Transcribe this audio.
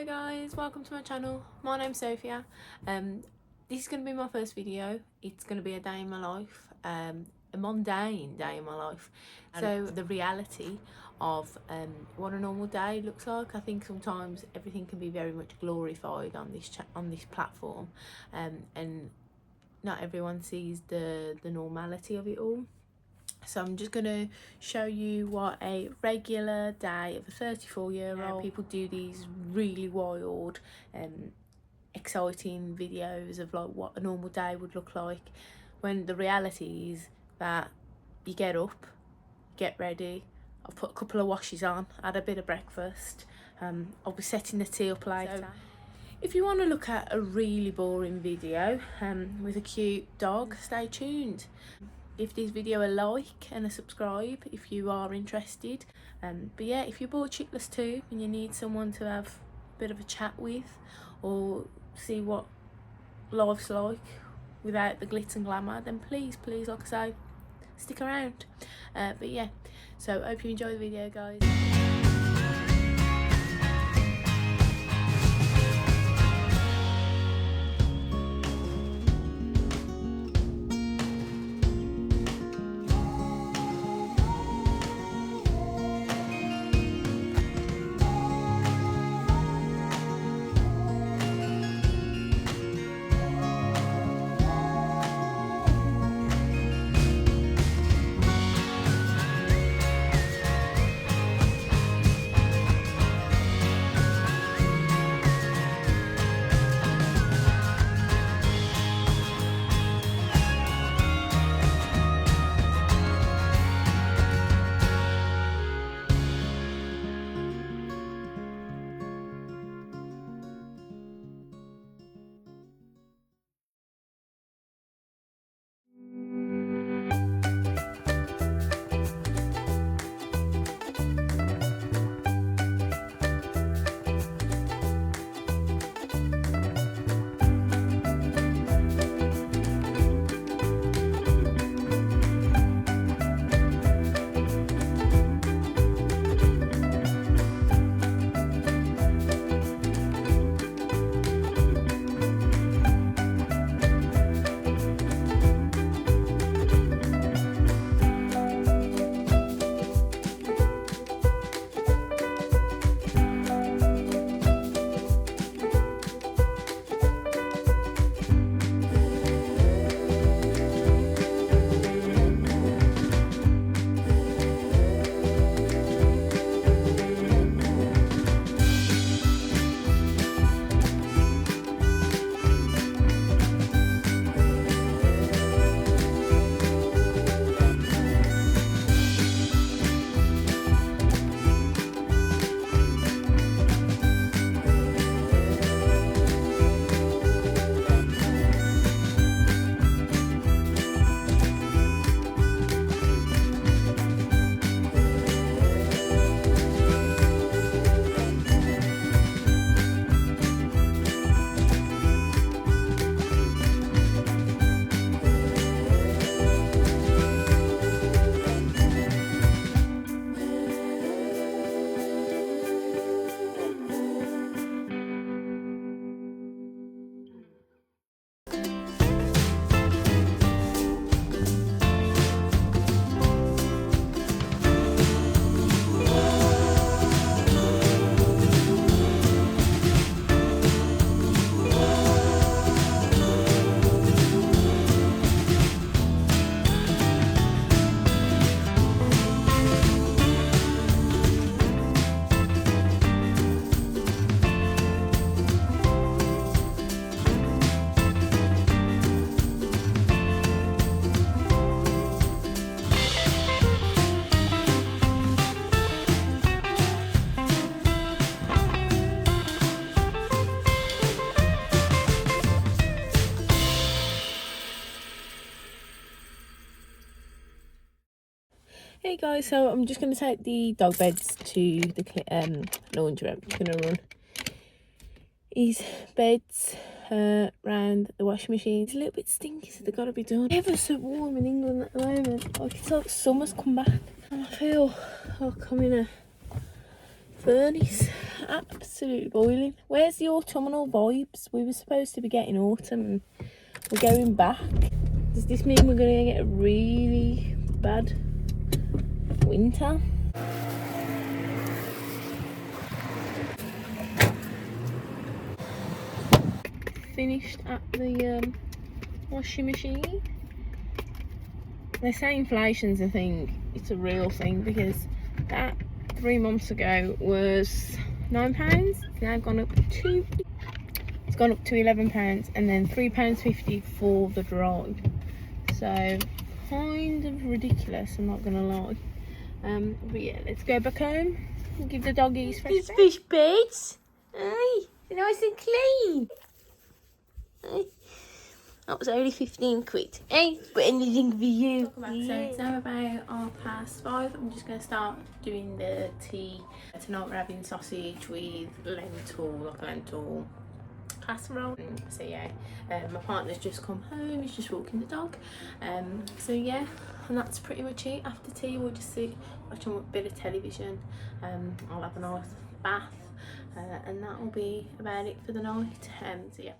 Hello guys, welcome to my channel. My name's Sophia. This is going to be my first video. It's going to be a day in my life, a mundane day in my life. So the reality of what a normal day looks like. I think sometimes everything can be very much glorified on this platform, and not everyone sees the normality of it all. So I'm just going to show you what a regular day of a 34-year-old. People do these really wild, exciting videos of like what a normal day would look like, when the reality is that you get up, get ready. I've put a couple of washes on, had a bit of breakfast. I'll be setting the tea up later. So, if you want to look at a really boring video with a cute dog, stay tuned. Give this video a like and a subscribe if you are interested. But yeah, if you're bored shitless too and you need someone to have a bit of a chat with or see what life's like without the glitz and glamour, then please, like I say, stick around. But yeah, so I hope you enjoy the video, guys. Hey guys, so I'm just going to take the dog beds to the laundry. I'm just going to run these beds round the washing machine. It's a little bit stinky, so they've got to be done. It's ever so warm in England at the moment. Like, it's like summer's come back, and I feel like I'm in a furnace absolutely boiling. Where's the autumnal vibes? We were supposed to be getting autumn and we're going back. Does this mean we're going to get a really bad winter? Finished at the washing machine. They say inflation's a thing. It's a real thing, because that 3 months ago was £9. It's now gone up to £11, and then £3.50 for the dry. So kind of ridiculous, I'm not gonna lie. But yeah, let's go back home and give the doggies fish beds. Aye, nice and clean. Aye. That was only 15 quid. Hey, but anything for you. So it's now about 5:30. I'm just going to start doing the tea. Tonight we're having sausage with lentil casserole. So yeah, my partner's just come home. He's just walking the dog. So yeah, and that's pretty much it. After tea we'll just sit, watch a bit of television. I'll have a nice bath, and that will be about it for the night. So yeah.